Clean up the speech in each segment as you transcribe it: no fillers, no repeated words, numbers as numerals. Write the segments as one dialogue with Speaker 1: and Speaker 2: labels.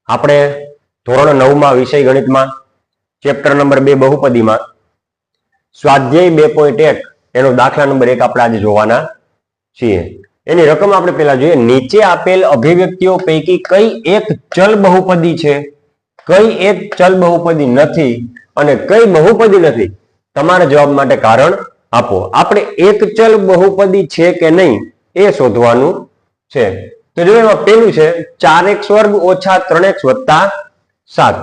Speaker 1: આપણે ધોરણ 9 માં વિષય ગણિતમાં ચેપ્ટર નંબર 2 બહુપદીમાં સ્વાધ્યાય 2.1 એનો દાખલા નંબર 1 આપણે આજે જોવાના છીએ. એની રકમ આપણે પહેલા જોઈએ. નીચે આપેલ અભિવ્યક્તિઓ પૈકી કઈ એક ચલ બહુપદી છે, કઈ એક ચલ બહુપદી નથી અને કઈ બહુપદી નથી? તમારા જવાબ માટે કારણ આપો. આપણે એક ચલ બહુપદી છે કે નહીં એ શોધવાનું છે. તો જો એમાં પેલું છે 4x વર્ગ ઓછા 3x વત્તા 7.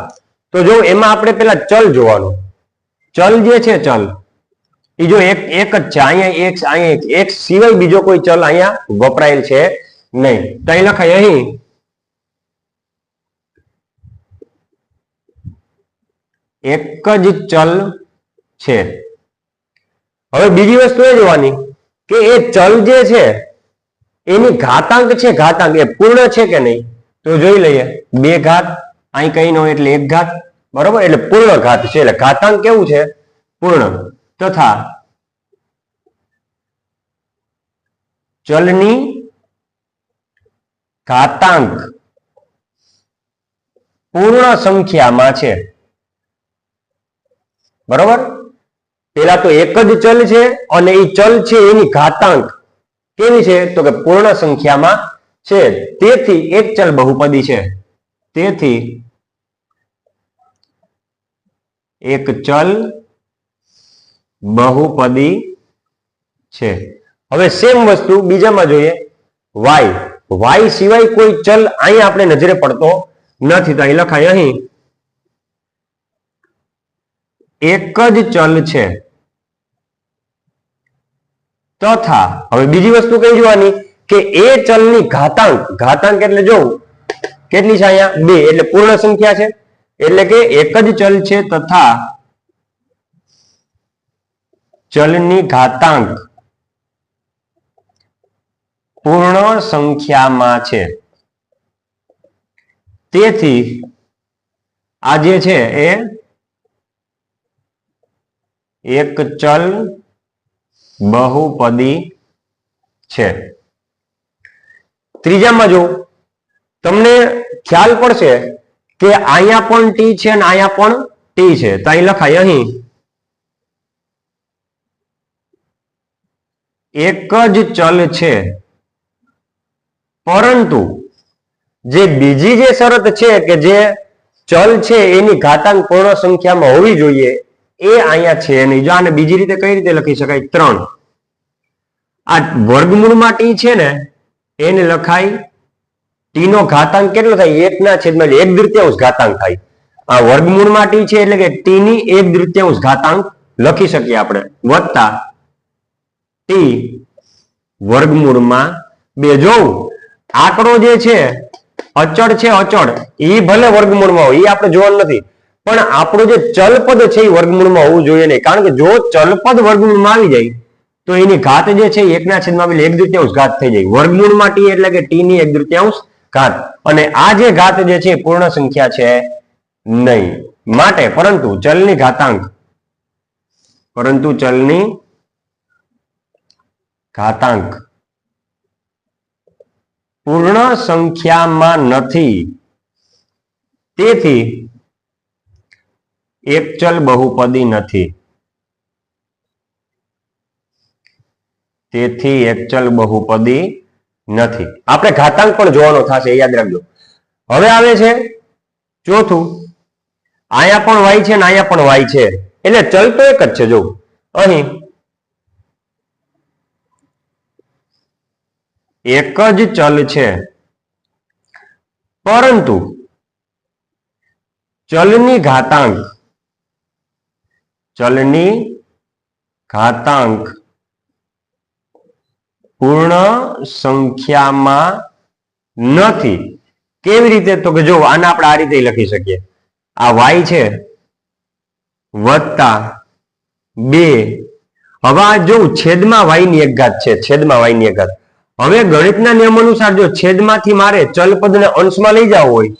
Speaker 1: તો જો એમાં આપણે પેલા ચલ જોવાનું. ચલ જે છે ચલ એ જો એક જ છે. અહીંયા x સિવાય બીજો કોઈ ચલ અહીંયા વપરાયેલ છે નહીં. તો અહીં લખાય અહીં એક જ ચલ છે. હવે બીજી વસ્તુ એ જોવાની કે એ ચલ જે છે એની ઘાતાંક છે, ઘાતાંક એ પૂર્ણ છે કે નહીં? તો જોઈ લઈએ. 2 ઘાત અહીં કઈ ન હોય એટલે 1 ઘાત, બરોબર? એટલે પૂર્ણ ઘાત છે. એટલે ઘાતાંક કેવું છે? પૂર્ણ. તથા ચલની ઘાતાંક પૂર્ણ સંખ્યામાં છે, બરોબર? પેલા તો એક જ ચલ છે અને એ ચલ છે એની ઘાતાંક કેવી છે? તો કે પૂર્ણ સંખ્યામાં છે. તેથી એક ચલ બહુપદી છે. તેથી એક ચલ બહુપદી છે. હવે સેમ વસ્તુ બીજામાં જોઈએ. y સિવાય કોઈ ચલ અહીં આપણે નજરે પડતો નથી. તો અહીં લખાય અહીં એક જ ચલ છે. તથા હવે બીજી વસ્તુ કઈ જોવાની કે એ ચલની ઘાતાંક, ઘાતાંક એટલે જો કેટલી છે અહીંયા 2 એટલે પૂર્ણ સંખ્યા છે. એટલે કે એક જ ચલ છે તથા ચલની ઘાતાંક પૂર્ણ સંખ્યામાં છે. તેથી આ જે છે એ એક ચલ બહુપદી છે. ત્રીજામાં જો તમને ખ્યાલ પડશે કે અહીંયા પણ ટી છે અને અહીંયા પણ ટી છે. તો અહીં લખાય અહીં એક જ ચલ છે, પરંતુ જે બીજી જે શરત છે કે જે ચલ છે એની ઘાતાંક પૂર્ણ સંખ્યામાં હોવી જોઈએ એ અહીંયા છે નહીં. જો આને બીજી રીતે કઈ રીતે લખી શકાય? 3. આ વર્ગમૂળમાં ટી છે ને એને લખાય ટી નો ઘાતાંક કેટલો થાય? 1/1 ઘાતાંક થાય. આ વર્ગમૂળમાં ટી છે એટલે કે ટી ની 1/3 ઘાતાંક લખી શકીએ આપણે, વત્તા ટી વર્ગમૂળમાં 2. જોવું આંકડો જે છે અચળ છે, અચળ એ ભલે વર્ગમૂળમાં હોય એ આપણે જોવાનું નથી, પણ આપણું જે ચલપદ છે એ વર્ગમૂળમાં હોવું જોઈએ નહીં. કારણ કે જો ચલપદ વર્ગમૂળમાં આવી જાય તો એની ઘાત જે છે 1/1 ઘાત થઈ જાય. વર્ગમૂળમાં ટી એટલે કે ટી ની 1/3 ઘાત. અને આ જે ઘાત જે છે પૂર્ણ સંખ્યા છે નહીં. માટે પરંતુ ચલની ઘાતાંક, પરંતુ ચલની ઘાતાંક પૂર્ણ સંખ્યામાં નથી. તેથી એક ચલ બહુપદી નથી. તેથી એક ચલ બહુપદી નથી. આપણે ઘાતાંક પણ જોવાનો થશે, યાદ રાખજો. હવે આવે છે ચોથું. અહીંયા પણ y છે ને અહીંયા પણ y છે એટલે ચલ તો એક જ છે. જો અહીં એક જ ચલ છે, પરંતુ ચલની ઘાતાંક પૂર્ણ સંખ્યામાં નથી. કેવી રીતે? તો કે જો આને આપણે આ રીતે લખી શકીએ. આ y છે વત્તા 2. હવે આ જો છેદમાં y ની 1 ઘાત છે, છેદમાં y ની 1 ઘાત. હવે ગણિતના નિયમ અનુસાર જો છેદમાંથી મારે ચલપદને અંશમાં લઈ જવું હોય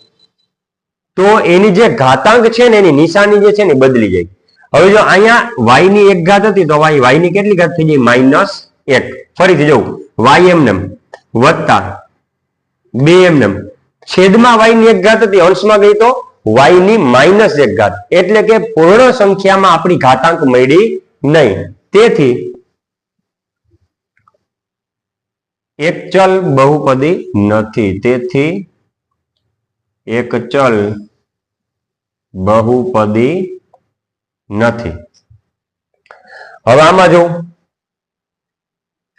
Speaker 1: તો એની જે ઘાતાંક છે ને એની નિશાની જે છે ને બદલી જાય. હવે જો અહીંયા y ની 1 ઘાત હતી તો y ની કેટલી ઘાત થઈ જાય? -1. ફરીથી જવું y એમને વત્તા 2 એમને છેદમાં y ની 1 ઘાત હતી, અંશમાં ગઈ તો y ની -1 ઘાત, એટલે કે પૂર્ણ સંખ્યામાં આપણી ઘાતાંક મળી નહીં. તેથી એક ચલ બહુપદી નથી. તેથી એક ચલ બહુપદી નથી. હવે આમાં જો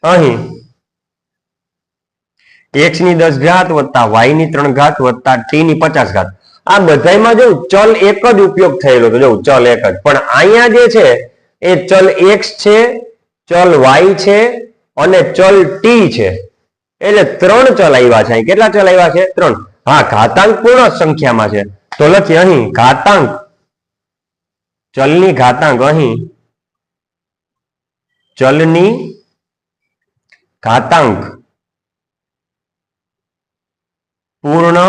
Speaker 1: અહીં x ની 10 ઘાત વત્તા y ની 3 ઘાત વત્તા t ની 50 ઘાત, આ બધામાં જો ચલ એક જ ઉપયોગ થયેલો હતો. જો ચલ એક જ, પણ અહીંયા જે છે એ ચલ x છે, ચલ y છે અને ચલ t છે. એટલે 3 ચલ આવ્યા છે. કેટલા ચલ આવ્યા છે? 3. હા, ઘાતાંક પૂર્ણ સંખ્યામાં છે તો લખીએ અહીં ઘાતાંક, ચલની ઘાતાંક, અહીં ચલની ઘાતાંક પૂર્ણ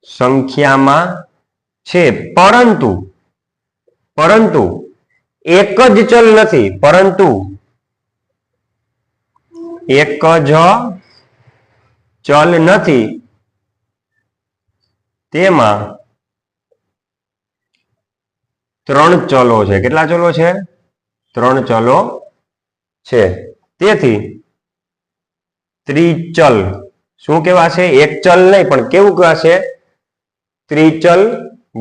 Speaker 1: સંખ્યામાં છે, પરંતુ એક જ ચલ નથી, પરંતુ એક જ ચલ નથી, તેમાં 3 ચલો છે. કેટલા ચલો છે? 3 ચલો છે. તેથી ત્રિચલ શું કહેવાશે? એક ચલ નહીં, પણ કેવું કહેવાશે? ત્રિચલ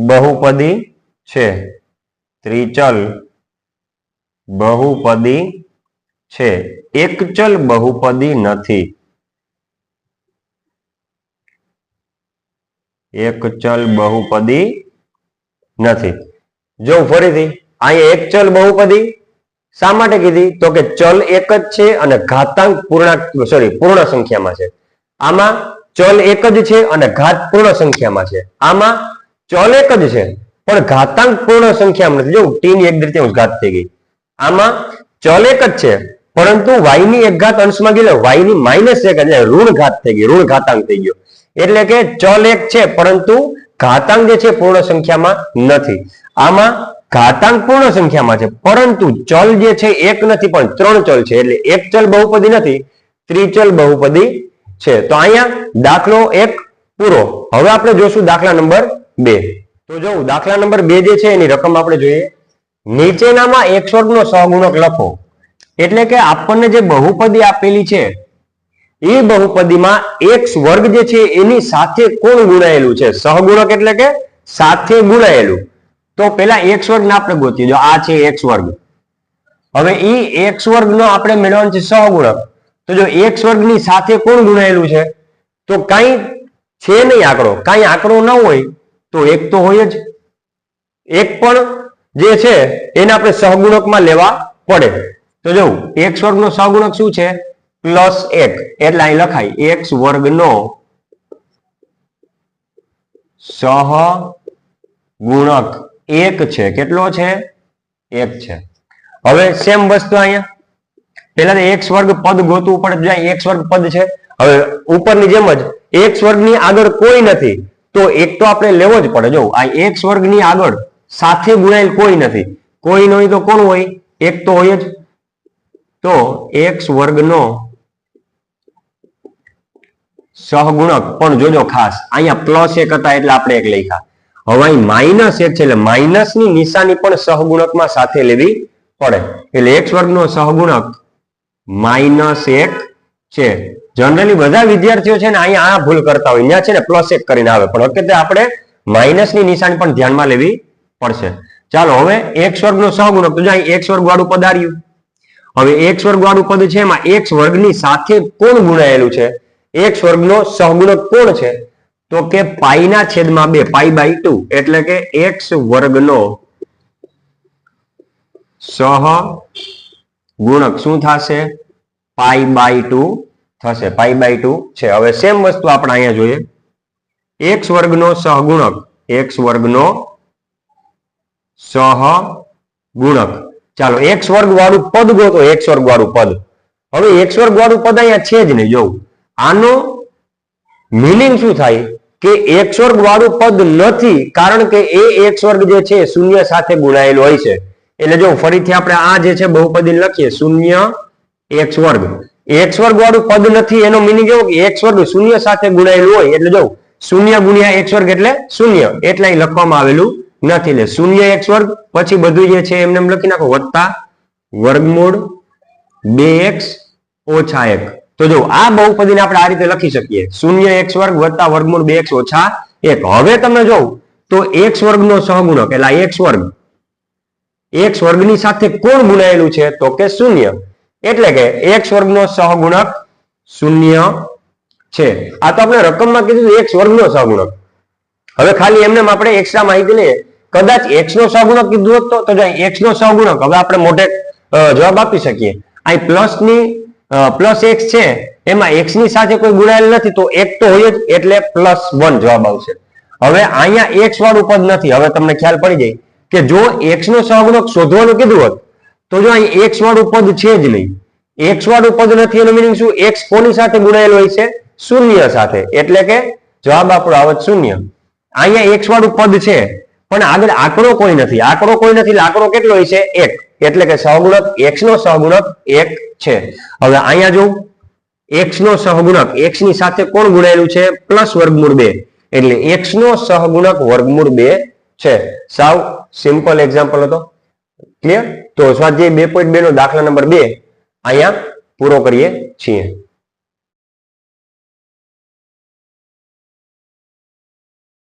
Speaker 1: બહુપદી છે. ત્રિચલ બહુપદી છે, એક ચલ બહુપદી નથી. એક ચલ બહુપદી નથી. જો ફરીથી અહીંયા એક ચલ બહુપદી શા માટે કીધી? તો કે ચલ એક જ છે અને ઘાતાંક પૂર્ણ સંખ્યામાં છે. આમાં ચલ એક જ છે અને ઘાત પૂર્ણ સંખ્યામાં છે. આમાં ચલ એક જ છે પણ ઘાતાંક પૂર્ણ સંખ્યામાં નથી. જો t ની 1/3 ઘાત થઈ ગઈ. આમાં ચલ એક જ છે પરંતુ y ની 1 ઘાત અંશમાં ગઈ, y ની -1 એટલે ઋણ ઘાત થઈ ગઈ, ઋણ ઘાતાંક થઈ ગયો. એટલે કે ચલ એક છે પરંતુ ઘાતાંક જે છે પૂર્ણ સંખ્યામાં નથી. આમાં ઘાતાંક પૂર્ણ સંખ્યામાં છે પરંતુ ચલ જે છે એક નથી પણ 3 ચલ છે. એટલે એક ચલ બહુપદી નથી, ત્રિચલ બહુપદી છે. તો અહીંયા દાખલો 1 પૂરો. હવે આપણે જોશું દાખલા નંબર 2. તો જો દાખલા નંબર 2 જે છે એની રકમ આપણે જોઈએ. નીચેનામાં x વર્ગનો સહગુણક લખો. એટલે કે આપણને જે બહુપદી આપેલી છે એ બહુપદીમાં x વર્ગ જે છે એની સાથે કોણ ગુણાયેલું છે? સહગુણક એટલે કે સાથે ગુણાયેલું. તો પેલા x વર્ગને આપણે ગોતીએ. જો આ છે x વર્ગ. હવે ઈ x વર્ગનો આપણે મેળવવાનો છે સહગુણક. તો જો x વર્ગની સાથે કોણ ગુણાયેલું છે? તો કાંઈ છે નહીં આંકડો. કાંઈ આંકડો ન હોય તો એક તો હોય જ. એક પણ જે છે એને આપણે સહગુણકમાં લેવા પડે. તો જો x વર્ગનો સહગુણક શું છે? +1. એટલે અહીં લખાય x વર્ગનો સહગુણક 1 છે. કેટલો છે? 1 છે. હવે સેમ વસ્તુ અહીંયા પહેલા x વર્ગ પદ ગોતવું પડે. x વર્ગ પદ છે. હવે ઉપરની જેમ જ x વર્ગની આગળ કોઈ નથી તો એક તો આપણે લેવો જ પડે. જો આ x વર્ગની આગળ સાથે ગુણાયેલ કોઈ નથી. કોઈ ન હોય તો કોણ હોય? એક તો હોય જ. તો x વર્ગનો સહગુણક પણ જોજો ખાસ અહીંયા +1 હતા એટલે આપણે 1 લખ્યા. હવે અહીં -1 છે એટલે માઇનસની નિશાની પણ સહગુણકમાં સાથે લેવી પડે. એટલે x વર્ગનો સહગુણક -1 છે. જનરલી બધા વિદ્યાર્થીઓ છે ને અહીંયા આ ભૂલ કરતા હોય. અહીંયા છે ને +1 કરીને આવે, પણ વખતે આપણે માઇનસની નિશાની પણ ધ્યાનમાં લેવી પડશે. ચાલો હવે x વર્ગનો સહગુણક. તો અહીં x વર્ગ વાળું પદ આવ્યું. હવે x વર્ગ વાળું પદ છે એમાં x વર્ગની સાથે કોણ ગુણાયેલું છે? x વર્ગનો સહગુણક કોણ છે? તો કે π/2 π/2 એટલે કે x વર્ગનો સહગુણક શું થશે? π/2 થશે. π/2 છે. હવે સેમ વસ્તુ આપણે અહીંયા જોઈએ. x વર્ગનો સહગુણક, x વર્ગનો સહગુણક. ચાલો x વર્ગ વાળું પદ ગોતો. x વર્ગ વાળું પદ. હવે x વર્ગ વાળું પદ અહીંયા છે જ નહીં. જોવું આનો મીનિંગ શું થાય કે x વર્ગ વાળું પદ નથી, કારણ કે એ x વર્ગ જે છે શૂન્ય સાથે ગુણાયેલો હોય છે. એટલે જો ફરીથી આપણે આ જે છે બહુપદી લખીએ 0 x વર્ગ. એક્સ વર્ગ વાળું પદ નથી એનો મિનિંગ એવો કે એક્સ વર્ગ શૂન્ય સાથે ગુણાયેલું હોય એટલે જો શૂન્ય ગુણ્યા એક્સ વર્ગ એટલે શૂન્ય એટલે અહીં લખવામાં આવેલું નથી એટલે શૂન્ય એક્સ વર્ગ પછી બધું જે છે એમને એમ લખી નાખો વત્તા વર્ગમૂળ 2x ઓછા 1 તો જો આ બહુપદીને આપણે આ રીતે લખી શકીએ શૂન્ય એક્સ વર્ગ વત્તા વર્ગમૂળ 2x ઓછા 1 હવે તમે જો તો એક્સ વર્ગનો સહગુણક એટલે એક્સ વર્ગ એક્સ વર્ગની સાથે કોણ ગુણાયેલું છે તો કે શૂન્ય એટલે કે એક્સ વર્ગનો સહગુણક શૂન્ય છે આ તો આપણે રકમમાં કીધું એક્સ વર્ગનો સહગુણક હવે ખાલી એમને આપણે એક્સ્ટ્રા માહિતી લઈએ કદાચ એક્સ નો સહગુણક કીધું હોત તો જો એક્સ નો સહગુણક હવે આપણે મોટે જવાબ આપી શકીએ અહીં પ્લસ એક્સ છે એમાં એક્સ ની સાથે કોઈ ગુણાયેલ નથી તો એક તો હોય જ એટલે +1 જવાબ આવશે હવે અહીંયા એક્સ વાળું પદ નથી હવે તમને ખ્યાલ પડી જાય કે જો એક્સ નો સહગુણક શોધવાનું કીધું હોત તો જો અહીં એક્સ વાળું પદ છે જ નહીં એક્સ વાળું પદ નથી એનું મિનિંગ શું એક્સ કોની સાથે ગુણાયેલ હોય છે શૂન્ય સાથે એટલે કે જવાબ આપણો આવત શૂન્ય અહીંયા એક્સ વાળું પદ છે પણ આગળ આંકડો કોઈ નથી એટલે આંકડો કેટલો હોય છે 1 એટલે કે સહગુણક એક્સ નો સહગુણક 1 છે હવે અહીંયા જો એક્સ નો સહગુણક એક્સ ની સાથે કોણ ગુણાયેલું છે પ્લસ વર્ગમૂળ 2 એટલે એક્સ નો સહગુણક વર્ગમૂળ 2 છે સાવ સિમ્પલ એક્ઝામ્પલ હતો ક્લિયર તો સ્વાધ્યાય 2.2 નો દાખલા નંબર 2 અહીંયા પૂરો કરીએ છીએ